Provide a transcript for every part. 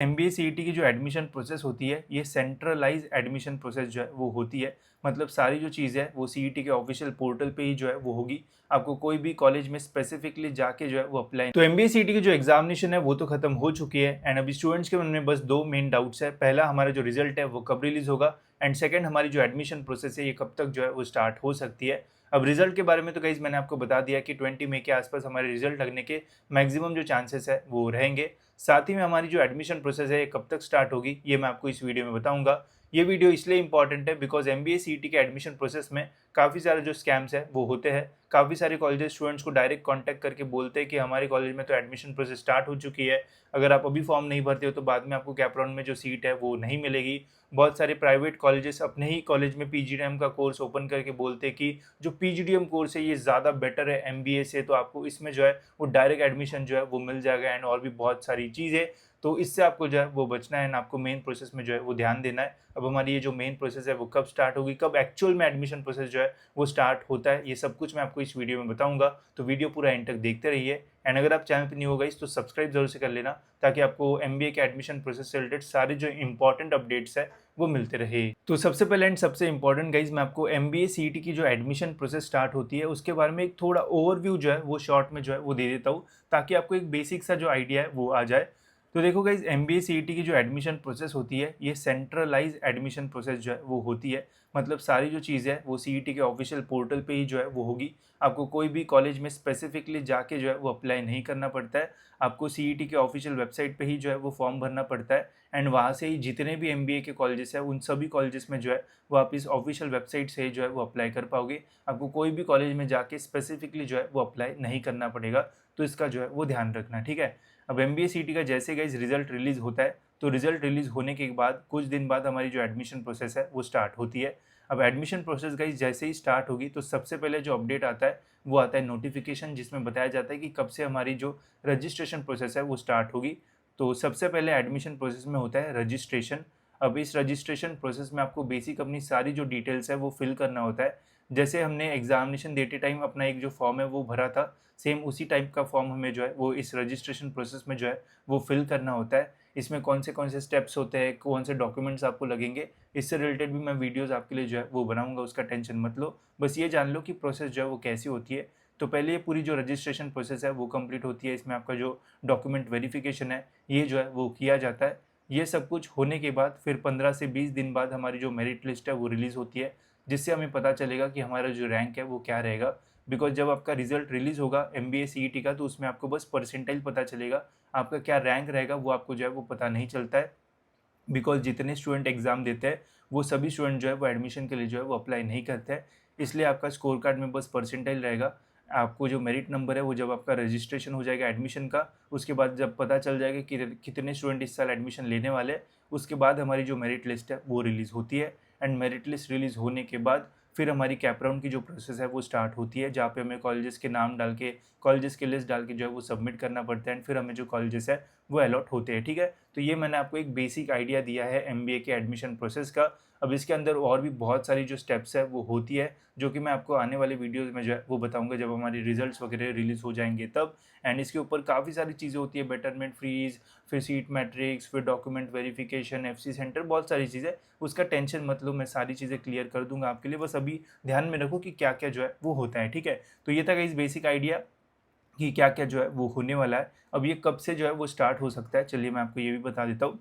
MBA CET की जो admission process होती है, ये सेंट्रलाइज़ एडमिशन प्रोसेस जो है वो होती है। मतलब सारी जो चीज़ है वो सीईटी के ऑफिशियल पोर्टल पे ही जो है वो होगी। आपको कोई भी कॉलेज में स्पेसिफिकली जाके जो है वो अप्लाई तो एमबीए सीईटी की जो एग्जामिनेशन है वो तो खत्म हो चुकी है एंड अभी स्टूडेंट्स के मन में बस 2 मेन डाउट्स है। पहला हमारा जो रिजल्ट है वो कब रिलीज़ होगा एंड सेकंड हमारी जो एडमिशन प्रोसेस है ये कब तक जो है वो स्टार्ट हो सकती है। अब रिजल्ट के बारे में तो गाइज़ मैंने आपको बता दिया कि 20 मई के आसपास हमारे रिजल्ट लगने के मैक्सिमम जो चांसेस है वो रहेंगे। साथ ही में हमारी जो एडमिशन प्रोसेस है ये कब तक स्टार्ट होगी ये मैं आपको इस वीडियो में बताऊंगा। ये वीडियो इसलिए इंपॉर्टेंट है बिकॉज एमबीए सीईटी के एडमिशन प्रोसेस में काफ़ी सारे जो स्कैम्स है वो होते हैं। काफ़ी सारे कॉलेजेस स्टूडेंट्स को डायरेक्ट कांटेक्ट करके बोलते हैं कि हमारे कॉलेज में तो एडमिशन प्रोसेस स्टार्ट हो चुकी है, अगर आप अभी फॉर्म नहीं भरते हो तो बाद में आपको कैप राउंड में जो सीट है वो नहीं मिलेगी। बहुत सारे प्राइवेट कॉलेजेस अपने ही कॉलेज में पीजीडीएम का कोर्स ओपन करके बोलते हैं कि जो पीजीडीएम कोर्स है ये ज़्यादा बेटर है एमबीए से, तो आपको इसमें जो है वो डायरेक्ट एडमिशन जो है वो मिल जाएगा एंड और भी बहुत सारी चीज़ें। तो इससे आपको जो है वो बचना है ना, आपको मेन प्रोसेस में जो है वो ध्यान देना है। अब हमारी ये जो मेन प्रोसेस है वो कब स्टार्ट होगी, कब एक्चुअल में एडमिशन प्रोसेस जो है वो स्टार्ट होता है, ये सब कुछ मैं आपको इस वीडियो में बताऊंगा। तो वीडियो पूरा एंड तक देखते रहिए एंड अगर आप चैनल पर न्यू हो गए तो सब्सक्राइब जरूर से कर लेना ताकि आपको एमबीए के एडमिशन प्रोसेस से रिलेटेड सारे जो इंपॉर्टेंट अपडेट्स है वो मिलते रहे। तो सबसे पहले एंड सबसे इंपॉर्टेंट गाइज मैं आपको एमबीए सीईटी की जो एडमिशन प्रोसेस स्टार्ट होती है उसके बारे में एक थोड़ा ओवरव्यू जो है वो शॉर्ट में जो है वो दे देता हूँ ताकि आपको एक बेसिक सा जो आइडिया है वो आ जाए। तो देखो गाइज एमबीए सीईटी की जो एडमिशन प्रोसेस होती है ये सेंट्रलाइज एडमिशन प्रोसेस जो है वो होती है। मतलब सारी जो चीज़ है वो सीईटी के ऑफिशियल पोर्टल पे ही जो है वो होगी। आपको कोई भी कॉलेज में स्पेसिफिकली जाके जो है वो अप्लाई नहीं करना पड़ता है। आपको सीईटी के ऑफिशियल वेबसाइट पे ही जो है वो फॉर्म भरना पड़ता है एंड वहाँ से ही जितने भी एमबीए के कॉलेजेस हैं उन सभी कॉलेजेस में जो है वो आप इस ऑफिशियल वेबसाइट से ही जो है वो अप्लाई कर पाओगे। आपको कोई भी कॉलेज में जाके स्पेसिफिकली जो है वो अप्लाई नहीं करना पड़ेगा। तो इसका जो है वो ध्यान रखना, ठीक है। अब एमबीए सीईटी का जैसे गाइस रिजल्ट रिलीज़ होता है तो रिजल्ट रिलीज़ होने के बाद कुछ दिन बाद हमारी जो एडमिशन प्रोसेस है वो स्टार्ट होती है। अब एडमिशन प्रोसेस गाइस जैसे ही स्टार्ट होगी तो सबसे पहले जो अपडेट आता है वो आता है नोटिफिकेशन, जिसमें बताया जाता है कि कब से हमारी जो रजिस्ट्रेशन प्रोसेस है वो स्टार्ट होगी। तो सबसे पहले एडमिशन प्रोसेस में होता है रजिस्ट्रेशन। अब इस रजिस्ट्रेशन प्रोसेस में आपको बेसिक अपनी सारी जो डिटेल्स है वो फिल करना होता है। जैसे हमने एग्जामिनेशन देते टाइम अपना एक जो फॉर्म है वो भरा था, सेम उसी टाइप का फॉर्म हमें जो है वो इस रजिस्ट्रेशन प्रोसेस में जो है वो फिल करना होता है। इसमें कौन से स्टेप्स होते हैं, कौन से डॉक्यूमेंट्स आपको लगेंगे, इससे रिलेटेड भी मैं वीडियोस आपके लिए जो है वो बनाऊंगा, उसका टेंशन मत लो। बस ये जान लो कि प्रोसेस जो है वो कैसी होती है। तो पहले ये पूरी जो रजिस्ट्रेशन प्रोसेस है वो कंप्लीट होती है। इसमें आपका जो डॉक्यूमेंट वेरिफिकेशन है ये जो है वो किया जाता है। ये सब कुछ होने के बाद फिर 15 से 20 दिन बाद हमारी जो मेरिट लिस्ट है वो रिलीज़ होती है, जिससे हमें पता चलेगा कि हमारा जो रैंक है वो क्या रहेगा। बिकॉज जब आपका रिजल्ट रिलीज़ होगा एमबीए सीईटी का तो उसमें आपको बस परसेंटाइल पता चलेगा, आपका क्या रैंक रहेगा वो आपको जो है वो पता नहीं चलता है। बिकॉज जितने स्टूडेंट एग्ज़ाम देते हैं वो सभी स्टूडेंट जो है वो एडमिशन के लिए जो है वो अप्लाई नहीं करते हैं। इसलिए आपका स्कोर कार्ड में बस परसेंटाइल रहेगा। आपको जो मेरिट नंबर है वो जब आपका रजिस्ट्रेशन हो जाएगा एडमिशन का, उसके बाद जब पता चल जाएगा कि कितने स्टूडेंट इस साल एडमिशन लेने वाले हैं, उसके बाद हमारी जो मेरिट लिस्ट है वो रिलीज़ होती है। एंड मेरिट लिस्ट रिलीज़ होने के बाद फिर हमारी कैप राउंड की जो प्रोसेस है वो स्टार्ट होती है, जहाँ पे हमें कॉलेजेस के नाम डाल के, कॉलेजेस की लिस्ट डाल के जो है वो सबमिट करना पड़ता है एंड फिर हमें जो कॉलेजेस है वो अलॉट होते हैं, ठीक है। तो ये मैंने आपको एक बेसिक आइडिया दिया है एमबीए के एडमिशन प्रोसेस का। अब इसके अंदर और भी बहुत सारी जो स्टेप्स है वो होती है, जो कि मैं आपको आने वाले वीडियोज़ में जो है वो बताऊँगा जब हमारी रिजल्ट्स वगैरह रिलीज़ हो जाएँगे तब। एंड इसके ऊपर काफ़ी सारी चीज़ें होती है, बेटरमेंट फ्रीज़, फिर सीट मैट्रिक्स, फिर डॉक्यूमेंट वेरिफिकेशन, एफसी सेंटर, बहुत सारी चीज़ें। उसका टेंशन मत लो, मैं सारी चीज़ें क्लियर कर दूँगा आपके लिए, बस अभी ध्यान में रखो कि क्या-क्या जो है वो होता है, ठीक है। तो ये था गाइस बेसिक आइडिया कि क्या-क्या जो है वो होने वाला है। अब ये कब से जो है वो स्टार्ट हो सकता है, चलिए मैं आपको ये भी बता देता हूँ।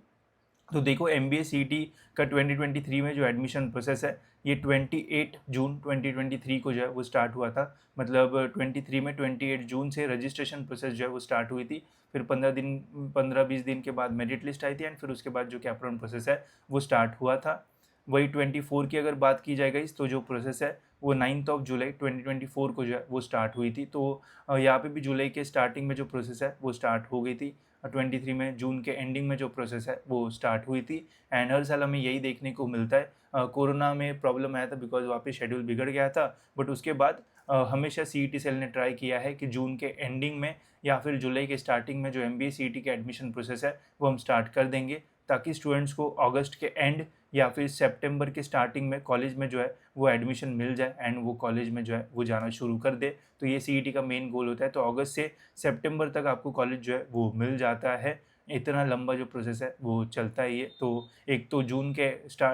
तो देखो एमबीए सीईटी का 2023 में जो एडमिशन प्रोसेस है ये 28 जून 2023 को जो है वो स्टार्ट हुआ था। मतलब 23 में 28 जून से रजिस्ट्रेशन प्रोसेस जो है वो स्टार्ट हुई थी। फिर 15-20 दिन के बाद मेरिट लिस्ट आई थी एंड फिर उसके बाद जो कैप राउंड प्रोसेस है वो स्टार्ट हुआ था। वही 24 की अगर बात की जाए गाइस तो जो प्रोसेस है वो 9 ऑफ जुलाई 2024 को जो है वो स्टार्ट हुई थी। तो यहाँ पे भी जुलाई के स्टार्टिंग में जो प्रोसेस है वो स्टार्ट हो गई थी। 23 में जून के एंडिंग में जो प्रोसेस है वो स्टार्ट हुई थी। एंड हर साल हमें यही देखने को मिलता है। कोरोना में प्रॉब्लम आया था बिकॉज वापस शेड्यूल बिगड़ गया था, बट उसके बाद हमेशा सीईटी सेल ने ट्राई किया है कि जून के एंडिंग में या फिर जुलाई के स्टार्टिंग में जो एमबीए सीईटी के एडमिशन प्रोसेस है वो हम स्टार्ट कर देंगे, ताकि स्टूडेंट्स को अगस्त के एंड या फिर सितंबर के स्टार्टिंग में कॉलेज में जो है वो एडमिशन मिल जाए एंड वो कॉलेज में जो है वो जाना शुरू कर दे। तो ये सीईटी का मेन गोल होता है। तो अगस्त से सितंबर तक आपको कॉलेज जो है वो मिल जाता है। इतना लंबा जो प्रोसेस है वो चलता है ये। तो एक तो जून के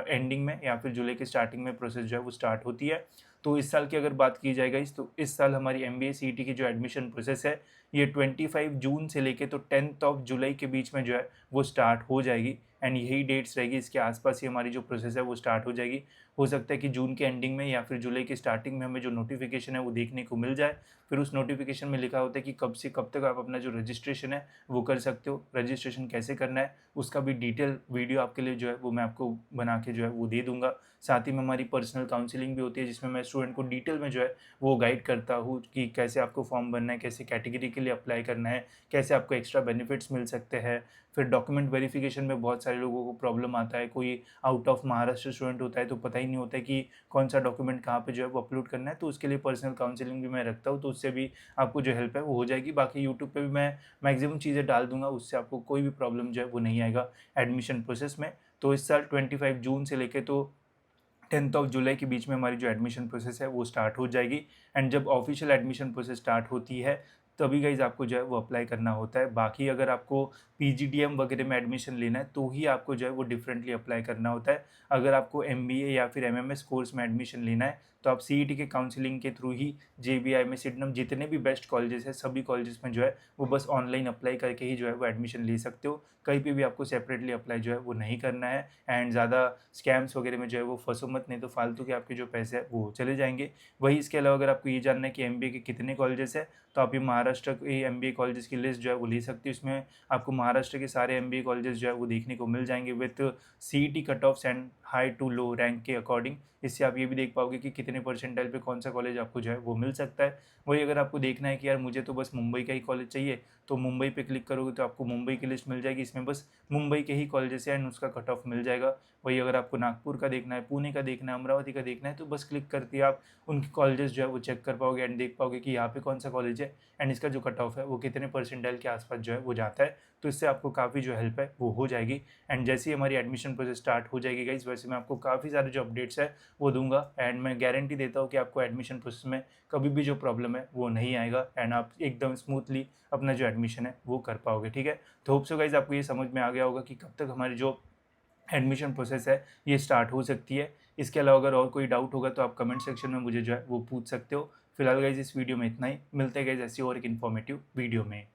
एंडिंग में या फिर जुलाई के स्टार्टिंग में प्रोसेस जो है वो स्टार्ट होती है। तो इस साल की अगर बात की जाए गाइस, तो इस साल हमारी एमबीए सीईटी की जो एडमिशन प्रोसेस है ये 25 जून से लेके तो 10 जुलाई के बीच में जो है वो स्टार्ट हो जाएगी। एंड यही डेट्स रहेगी, इसके आसपास ही हमारी जो प्रोसेस है वो स्टार्ट हो जाएगी। हो सकता है कि जून के एंडिंग में या फिर जुलाई की स्टार्टिंग में हमें जो नोटिफिकेशन है वो देखने को मिल जाए। फिर उस नोटिफिकेशन में लिखा होता है कि कब से कब तक आप अपना जो रजिस्ट्रेशन है वो कर सकते हो। रजिस्ट्रेशन कैसे करना है उसका भी डिटेल वीडियो आपके लिए जो है वो मैं आपको बना के जो है वो दे दूंगा। साथ ही में हमारी पर्सनल काउंसलिंग भी होती है, जिसमें मैं स्टूडेंट को डिटेल में जो है वो गाइड करता हूँ कि कैसे आपको फॉर्म भरना है, कैसे कैटेगरी के लिए अप्लाई करना है, कैसे आपको एक्स्ट्रा बेनिफिट्स मिल सकते हैं। फिर डॉक्यूमेंट वेरिफिकेशन में बहुत सारे लोगों को प्रॉब्लम आता है। कोई आउट ऑफ महाराष्ट्र स्टूडेंट होता है तो पता ही नहीं होता है कि कौन सा डॉक्यूमेंट कहाँ पे जो है वो अपलोड करना है। तो उसके लिए पर्सनल काउंसलिंग भी मैं रखता हूँ, तो उससे भी आपको जो हेल्प है वो हो जाएगी। बाकी यूट्यूब पे भी मैं मैक्सिमम चीज़ें डाल दूंगा, उससे आपको कोई भी प्रॉब्लम जो है वो नहीं आएगा एडमिशन प्रोसेस में। तो इस साल 25 जून से लेके तो 10 जुलाई के बीच में हमारी जो एडमिशन प्रोसेस है वो स्टार्ट हो जाएगी। एंड जब ऑफिशियल एडमिशन प्रोसेस स्टार्ट होती है तभी गाइज आपको जो है वो अप्लाई करना होता है। बाकी अगर आपको पीजीडीएम वगैरह में एडमिशन लेना है तो ही आपको जो है वो डिफरेंटली अप्लाई करना होता है। अगर आपको एमबीए या फिर एमएमएस कोर्स में एडमिशन लेना है तो आप सीईटी के काउंसलिंग के थ्रू ही जेबीआई में सिडनम जितने भी बेस्ट कॉलेजेस हैं सभी कॉलेजेस में जो है वो बस ऑनलाइन अप्लाई करके ही जो है वो एडमिशन ले सकते हो। कहीं पे भी आपको सेपरेटली अप्लाई जो है वो नहीं करना है। एंड ज़्यादा स्कैम्स वगैरह में जो है वो फंसो मत, नहीं तो फालतू के आपके जो पैसे हैं वो चले जाएंगे। वही इसके अलावा अगर आपको ये जानना है कि एमबीए के कितने कॉलेजेस हैं तो आप ये महाराष्ट्र के एमबीए कॉलेजेस की लिस्ट जो है वो ले सकते हो। इसमें आपको महाराष्ट्र के सारे एमबीए कॉलेजेस जो है वो देखने को मिल जाएंगे with CET cutoffs and high to low rank के अकॉर्डिंग। इससे आप ये भी देख पाओगे कि कितने परसेंटाइल पे कौन सा कॉलेज आपको जो है वो मिल सकता है। वही अगर आपको देखना है कि यार मुझे तो बस मुंबई का ही कॉलेज चाहिए तो मुंबई पे क्लिक करोगे तो आपको मुंबई की लिस्ट मिल जाएगी। इसमें बस मुंबई के ही कॉलेजेस हैं एंड उसका कट ऑफ मिल जाएगा। वही अगर आपको नागपुर का देखना है, पुणे का देखना है, अमरावती का देखना है तो बस क्लिक करके आप उनके कॉलेजेस जो है वो चेक कर पाओगे एंड देख पाओगे कि यहाँ पे कौन सा कॉलेज है एंड इसका जो कट ऑफ है वो कितने परसेंटाइल के आसपास जो है वो जाता है। तो इससे आपको काफ़ी जो हेल्प है वो हो जाएगी। एंड जैसे ही हमारी एडमिशन प्रोसेस स्टार्ट हो जाएगी गाइस, वैसे मैं आपको काफ़ी सारे जो अपडेट्स है वो दूंगा। एंड मैं गारंटी देता हूँ कि आपको एडमिशन प्रोसेस में कभी भी जो प्रॉब्लम है वो नहीं आएगा एंड आप एकदम स्मूथली अपना जो एडमिशन है वो कर पाओगे। ठीक है, तो होप सो गाइस आपको ये समझ में आ गया होगा कि कब तक हमारी जो एडमिशन प्रोसेस है ये स्टार्ट हो सकती है। इसके अलावा अगर और कोई डाउट होगा तो आप कमेंट सेक्शन में मुझे जो है वो पूछ सकते हो। फिलहाल गाइज इस वीडियो में इतना ही, मिलते हैं गाइज ऐसी और एक इन्फॉर्मेटिव वीडियो में।